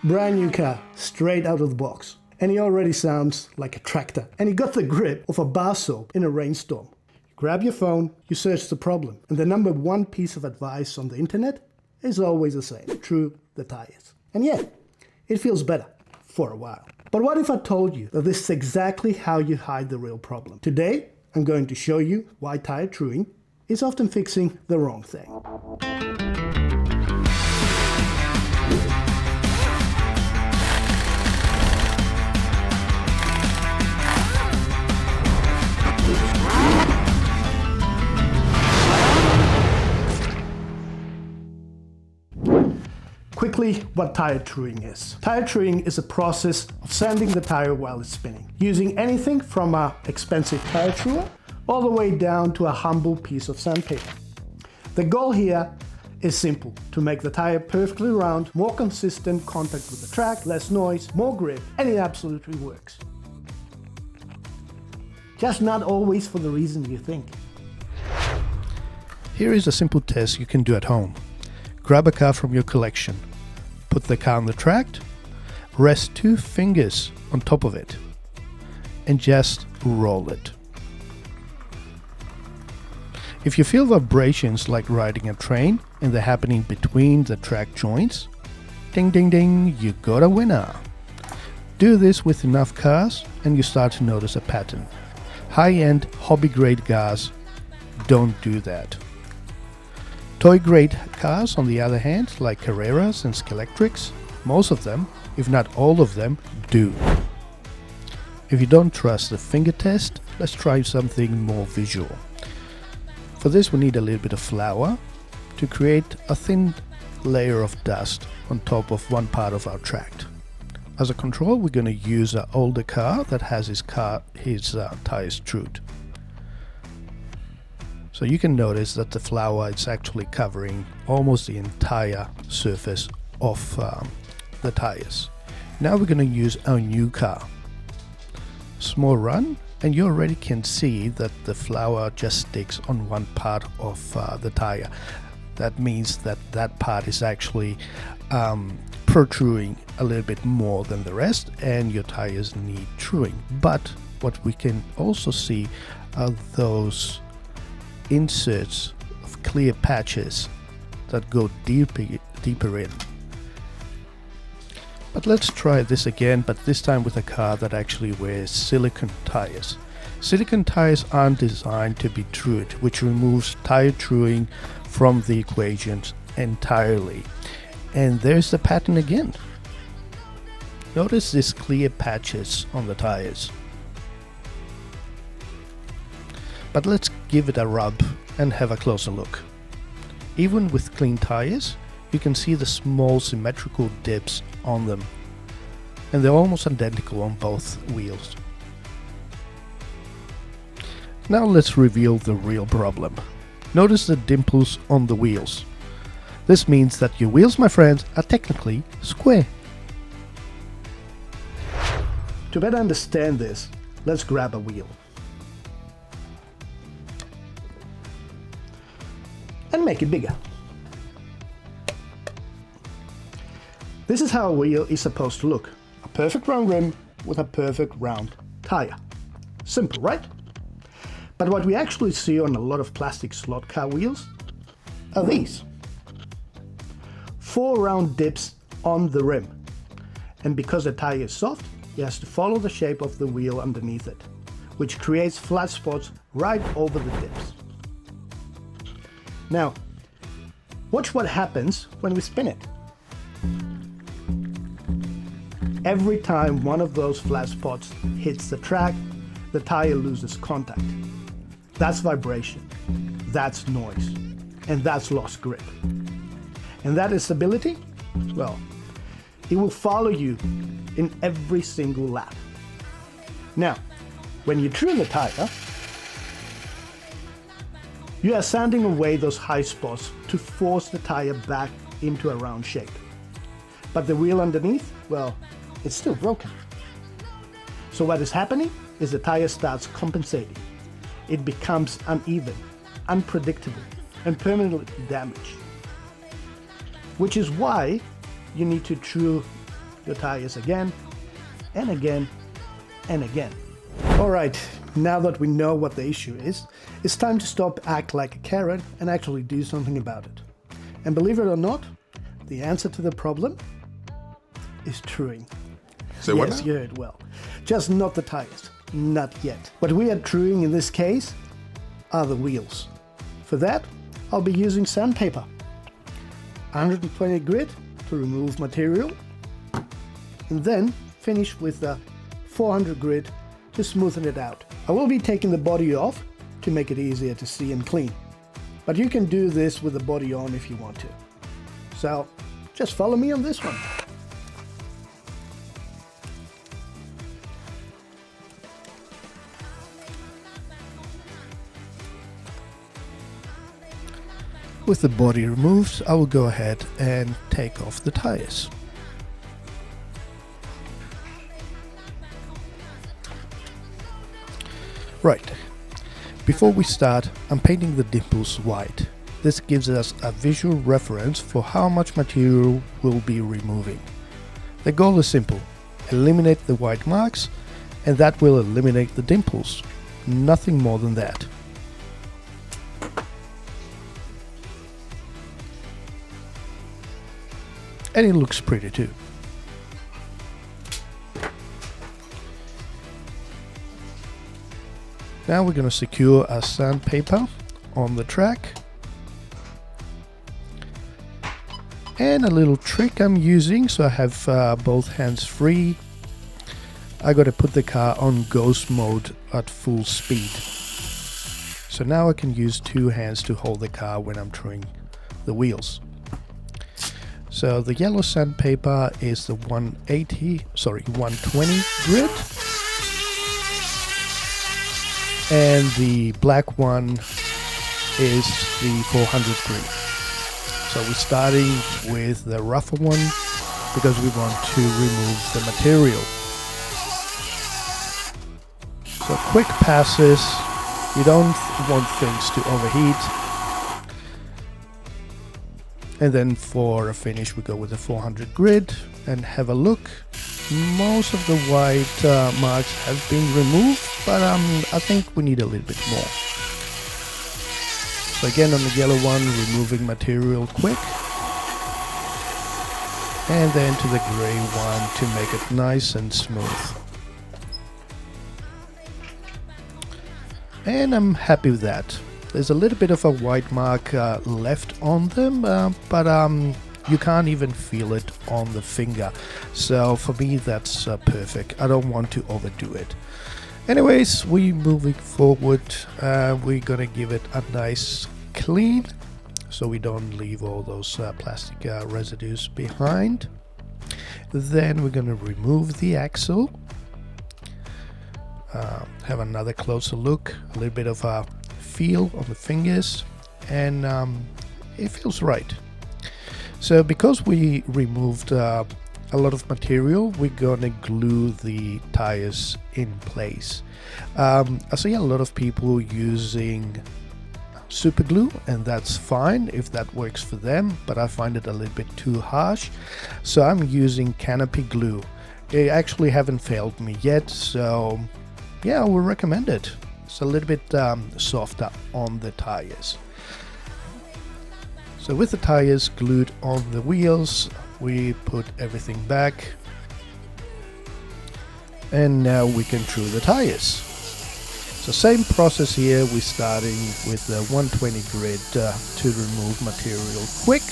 Brand new car, straight out of the box. And he already sounds like a tractor. And he got the grip of a bar soap in a rainstorm. You grab your phone, you search the problem. And the #1 piece of advice on the internet is always the same. True the tires. And yeah, it feels better for a while. But what if I told you that this is exactly how you hide the real problem? Today, I'm going to show you why tire truing is often fixing the wrong thing. Quickly, what tire truing is. Tire truing is a process of sanding the tire while it's spinning, using anything from an expensive tire truer all the way down to a humble piece of sandpaper. The goal here is simple: to make the tire perfectly round, more consistent contact with the track, less noise, more grip, and it absolutely works. Just not always for the reason you think. Here is a simple test you can do at home. Grab a car from your collection, put the car on the track, rest 2 fingers on top of it, and just roll it. If you feel vibrations like riding a train and they're happening between the track joints, ding ding ding, you got a winner. Do this with enough cars and you start to notice a pattern. High-end, hobby-grade cars don't do that. Toy-grade cars, on the other hand, like Carreras and Scalextrics, most of them, if not all of them, do. If you don't trust the finger test, let's try something more visual. For this we need a little bit of flour to create a thin layer of dust on top of one part of our track. As a control, we're going to use an older car that has his tires trued. So you can notice that the flour is actually covering almost the entire surface of the tires. Now we're going to use our new car. Small run, and you already can see that the flour just sticks on one part of the tire. That means that that part is actually protruding a little bit more than the rest, and your tires need truing. But what we can also see are those inserts of clear patches that go deeper in. But let's try this again, but this time with a car that actually wears silicone tires. Silicone tires aren't designed to be trued, which removes tire truing from the equations entirely. And there's the pattern again. Notice these clear patches on the tires. But let's give it a rub and have a closer look. Even with clean tires, you can see the small symmetrical dips on them, and they're almost identical on both wheels. Now let's reveal the real problem. Notice the dimples on the wheels. This means that your wheels, my friends, are technically square. To better understand this, let's grab a wheel and make it bigger. This is how a wheel is supposed to look. A perfect round rim with a perfect round tire. Simple, right? But what we actually see on a lot of plastic slot car wheels are these. 4 round dips on the rim. And because the tire is soft, it has to follow the shape of the wheel underneath it, which creates flat spots right over the dips. Now, watch what happens when we spin it. Every time one of those flat spots hits the track, the tire loses contact. That's vibration, that's noise, and that's lost grip. And that instability, well, it will follow you in every single lap. Now, when you trim the tire, you are sanding away those high spots to force the tire back into a round shape. But the wheel underneath, well, it's still broken. So what is happening is the tire starts compensating. It becomes uneven, unpredictable, and permanently damaged. Which is why you need to true your tires again and again and again. Alright, now that we know what the issue is, it's time to stop act like a carrot and actually do something about it. And believe it or not, the answer to the problem is truing. So what yes, now? you heard well. Just not the tires. Not yet. What we are truing in this case are the wheels. For that, I'll be using sandpaper. 120 grit to remove material, and then finish with a 400 grit to smoothen it out. I will be taking the body off to make it easier to see and clean, but you can do this with the body on if you want to. So just follow me on this one. With the body removed, I will go ahead and take off the tires. Right, before we start, I'm painting the dimples white. This gives us a visual reference for how much material we'll be removing. The goal is simple: eliminate the white marks, and that will eliminate the dimples. Nothing more than that. And it looks pretty too. Now we're going to secure our sandpaper on the track. And a little trick I'm using, so I have both hands free. I got to put the car on ghost mode at full speed. So now I can use two hands to hold the car when I'm trimming the wheels. So the yellow sandpaper is the 120 grit, and the black one is the 400 grit. So we're starting with the rougher one because we want to remove the material. So quick passes, you don't want things to overheat. And then for a finish we go with the 400 grit and have a look. Most of the white marks have been removed, but I think we need a little bit more. So again on the yellow one, removing material quick. And then to the grey one to make it nice and smooth. And I'm happy with that. There's a little bit of a white mark left on them, but you can't even feel it on the finger. So for me that's perfect. I don't want to overdo it. Anyways, we're moving forward. We're gonna give it a nice clean so we don't leave all those plastic residues behind. Then we're gonna remove the axle. Have another closer look, a little bit of a feel on the fingers, and it feels right. So because we removed a lot of material, we're gonna glue the tires in place. I see a lot of people using super glue, and that's fine if that works for them, but I find it a little bit too harsh, so I'm using canopy glue. It actually haven't failed me yet, so yeah, I would recommend it. It's a little bit softer on the tires. So with the tires glued on the wheels, we put everything back, and now we can true the tires. So same process here, we're starting with the 120 grit to remove material quick,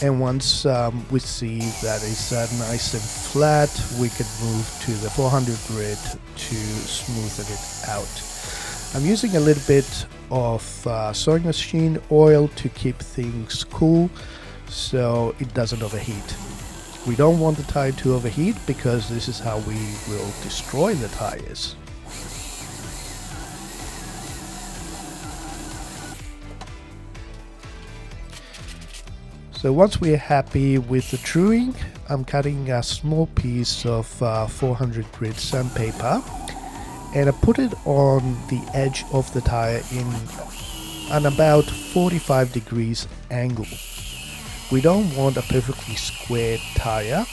and once we see that it's nice and flat, we can move to the 400 grit to smoothen it out. I'm using a little bit of sewing machine oil to keep things cool so it doesn't overheat. We don't want the tire to overheat because this is how we will destroy the tires. So once we're happy with the truing, I'm cutting a small piece of 400 grit sandpaper, and I put it on the edge of the tire in an about 45 degrees angle. We don't want a perfectly square tire,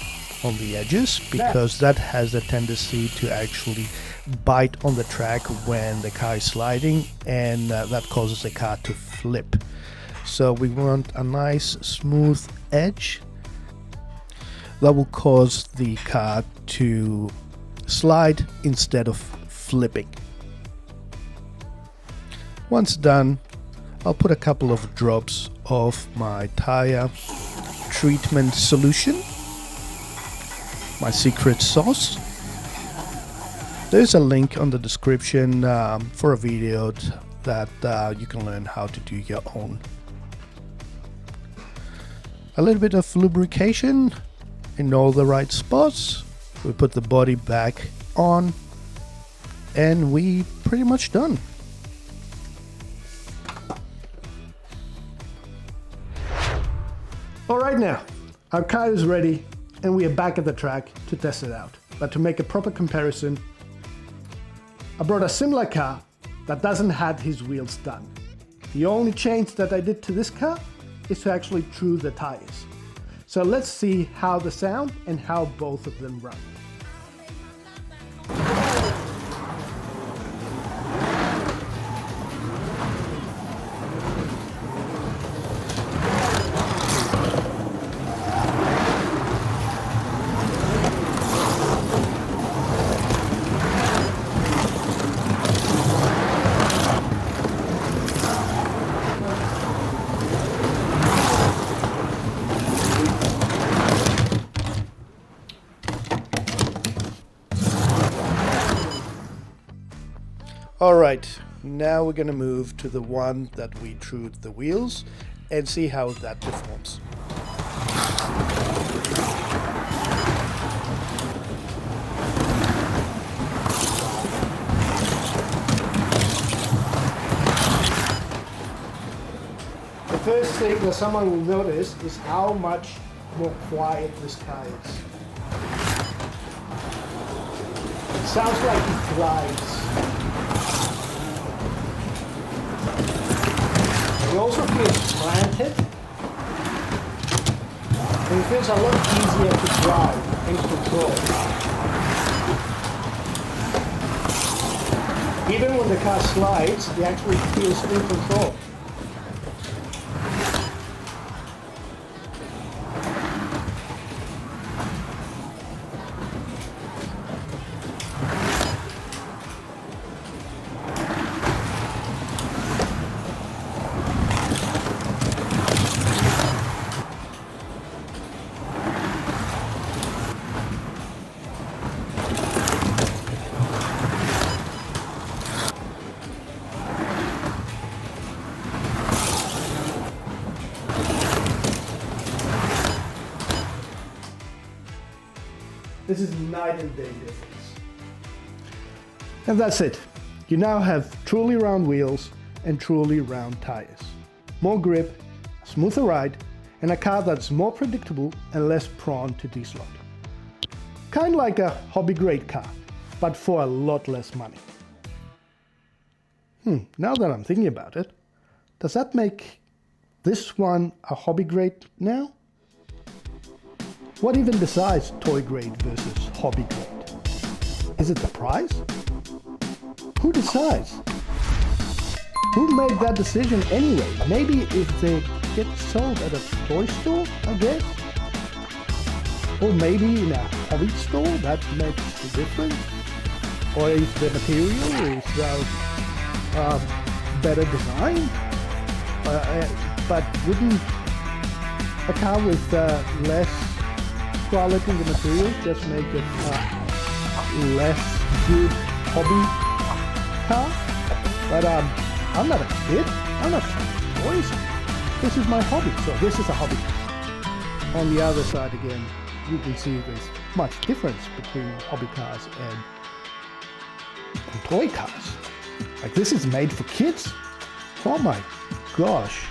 on the edges, because that has a tendency to actually bite on the track when the car is sliding, and that causes the car to flip. So we want a nice smooth edge that will cause the car to slide instead of flipping. Once done, I'll put a couple of drops of my tire treatment solution, my secret sauce. There's a link on the description for a video that you can learn how to do your own. A little bit of lubrication in all the right spots. We put the body back on and we pretty much done. Alright, now our car is ready and we are back at the track to test it out. But to make a proper comparison, I brought a similar car that doesn't have his wheels done. The only change that I did to this car is to actually true the tires. So let's see how they sound and how both of them run. Alright, now we're gonna move to the one that we trued the wheels and see how that performs. The first thing that someone will notice is how much more quiet this car is. It sounds like it glides. It also feels planted, and it feels a lot easier to drive and control. Even when the car slides, it actually feels in control. This is night and day difference. And that's it. You now have truly round wheels and truly round tires. More grip, a smoother ride, and a car that's more predictable and less prone to dislodge. Kind of like a hobby grade car, but for a lot less money. Now that I'm thinking about it, does that make this one a hobby grade now? What even decides toy grade versus hobby grade? Is it the price? Who decides? Who made that decision anyway? Maybe if they get sold at a toy store, I guess? Or maybe in a hobby store, that makes the difference? Or is the material better design? But wouldn't a car with less quality in the material just make it less good hobby car? But I'm not a kid. I'm not toys. This is my hobby, so this is a hobby car. On the other side again, you can see there's much difference between hobby cars and toy cars. Like, this is made for kids. Oh my gosh.